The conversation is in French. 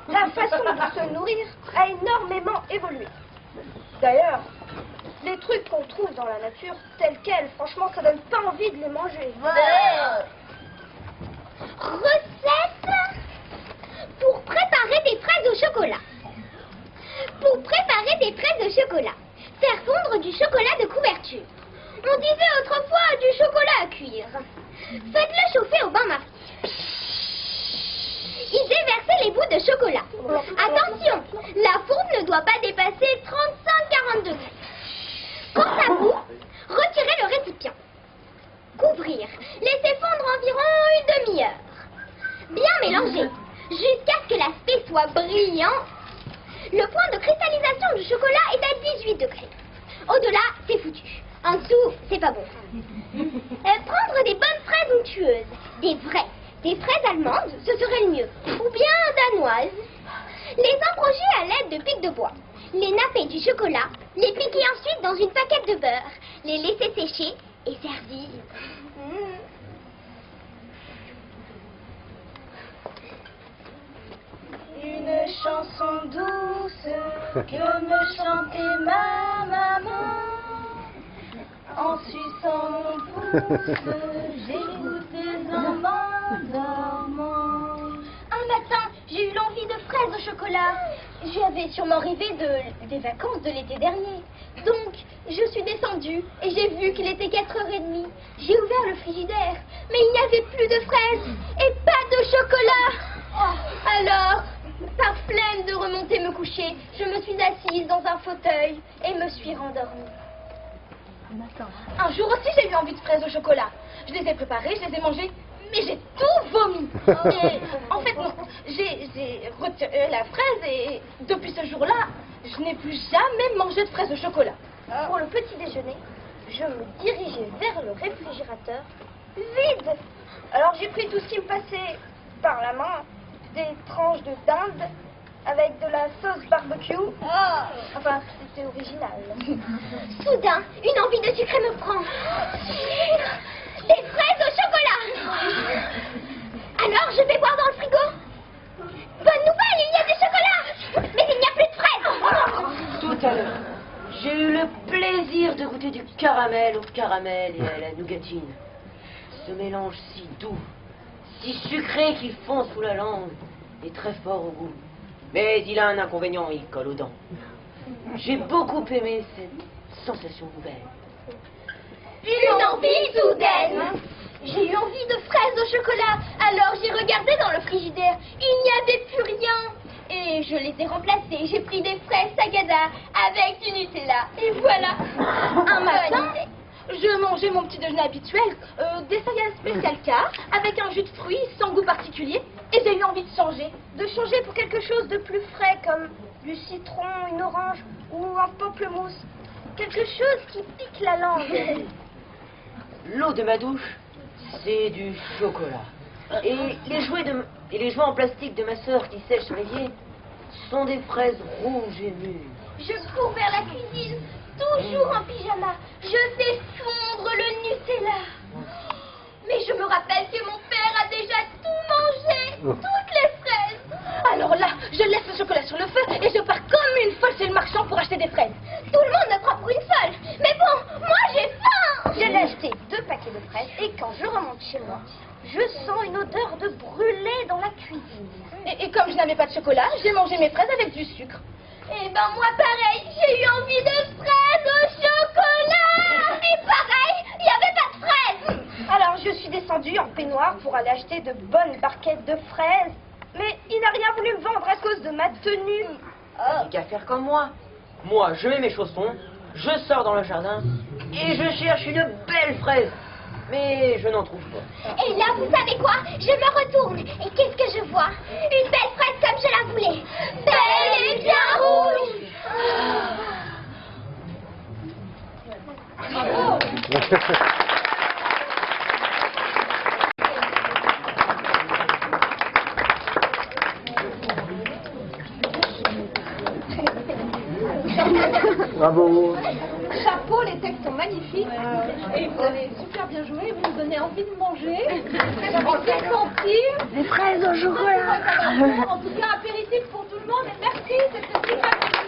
La façon de se nourrir a énormément évolué. D'ailleurs, les trucs qu'on trouve dans la nature, tels quels, franchement, ça donne pas envie de les manger. Recette pour préparer des fraises au chocolat. Pour préparer des fraises au chocolat, faire fondre du chocolat de couverture. On disait autrefois du chocolat à cuire. Faites-le chauffer au bain-marie. Y déversez les bouts de chocolat. Attention, la fourbe ne doit pas dépasser 35-40 degrés. Quand ça bout, retirez le récipient. Couvrir. Laissez fondre environ une demi-heure. Bien mélanger, jusqu'à ce que l'aspect soit brillant. Le point de cristallisation du chocolat est à 18 degrés. Au-delà, c'est foutu. En dessous, c'est pas bon. Prendre des bonnes fraises onctueuses, des vraies. Des fraises allemandes, ce serait le mieux. Ou bien danoises. Les embrocher à l'aide de pics de bois. Les napper du chocolat. Les piquer ensuite dans une paquette de beurre. Les laisser sécher et servir. Une chanson douce que me chantait ma maman. En suçant mon pouce, j'écoutais en m'endormant. Un matin, j'ai eu l'envie de fraises au chocolat. J'avais sûrement rêvé des vacances de l'été dernier. Donc, je suis descendue et j'ai vu qu'il était 4h30. J'ai ouvert le frigidaire, mais il n'y avait plus de fraises et pas de chocolat. Alors, par flemme de remonter me coucher, je me suis assise dans un fauteuil et me suis rendormie. Un jour aussi, j'ai eu envie de fraises au chocolat. Je les ai préparées, je les ai mangées, mais j'ai tout vomi. Et, en fait, non, j'ai retiré la fraise et depuis ce jour-là, je n'ai plus jamais mangé de fraises au chocolat. Pour le petit déjeuner, je me dirigeais vers le réfrigérateur vide. Alors j'ai pris tout ce qui me passait par la main, des tranches de dinde avec de la sauce barbecue. Enfin, c'était original. Soudain, une envie de sucre me prend. Des fraises au chocolat. Alors, je vais voir dans le frigo. Bonne nouvelle, il y a du chocolat. Mais il n'y a plus de fraises. Tout à l'heure, j'ai eu le plaisir de goûter du caramel au caramel et à la nougatine. Ce mélange si doux, si sucré qu'il fond sous la langue, est très fort au goût. Mais il a un inconvénient, il colle aux dents. J'ai beaucoup aimé cette sensation nouvelle. Une envie soudaine. J'ai eu envie de fraises au chocolat. Alors j'ai regardé dans le frigidaire. Il n'y avait plus rien. Et je les ai remplacées. J'ai pris des fraises Sagada avec du Nutella. Et voilà. Un matin, je mangeais mon petit déjeuner habituel, des céréales spécial K, avec un jus de fruits sans goût particulier. Et j'ai eu envie de changer. De changer pour quelque chose de plus frais, comme du citron, une orange ou un pamplemousse. Quelque chose qui pique la langue. L'eau de ma douche, c'est du chocolat. Et les jouets en plastique de ma sœur qui sèchent sur l'évier sont des fraises rouges et mûres. Je cours vers la cuisine, toujours en pyjama. Je fais fondre le Nutella. Mais je me rappelle que mon père a déjà tout mangé, toutes les fraises. Alors là, je laisse le chocolat sur le feu et je pars comme une folle chez le marchand pour acheter des fraises. Tout le monde me prend pour une folle. Mais bon, moi j'ai faim. J'ai acheté 2 paquets de fraises et quand je remonte chez moi, je sens une odeur de brûlé dans la cuisine. Et comme je n'avais pas de chocolat, j'ai mangé mes fraises avec du sucre. Eh ben moi pareil, j'ai eu envie de fraises au chocolat. Et pareil, il n'y avait pas de fraises. Alors je suis descendue en peignoir pour aller acheter de bonnes barquettes de fraises. Mais il n'a rien voulu me vendre à cause de ma tenue. Il qu'à faire comme moi. Moi, je mets mes chaussons, je sors dans le jardin et je cherche une belle fraise. Mais je n'en trouve pas. Et là, vous savez quoi? Je me retourne. Et qu'est-ce que je vois? Une belle fraise comme je la voulais. Belle et bien rouge. Bravo. Chapeau, les textes sont magnifiques. Et vous avez super bien joué, vous nous donnez envie de manger. J'ai envie de sentir. Des fraises au chocolat. En tout cas, apéritif pour tout le monde et merci, c'était super.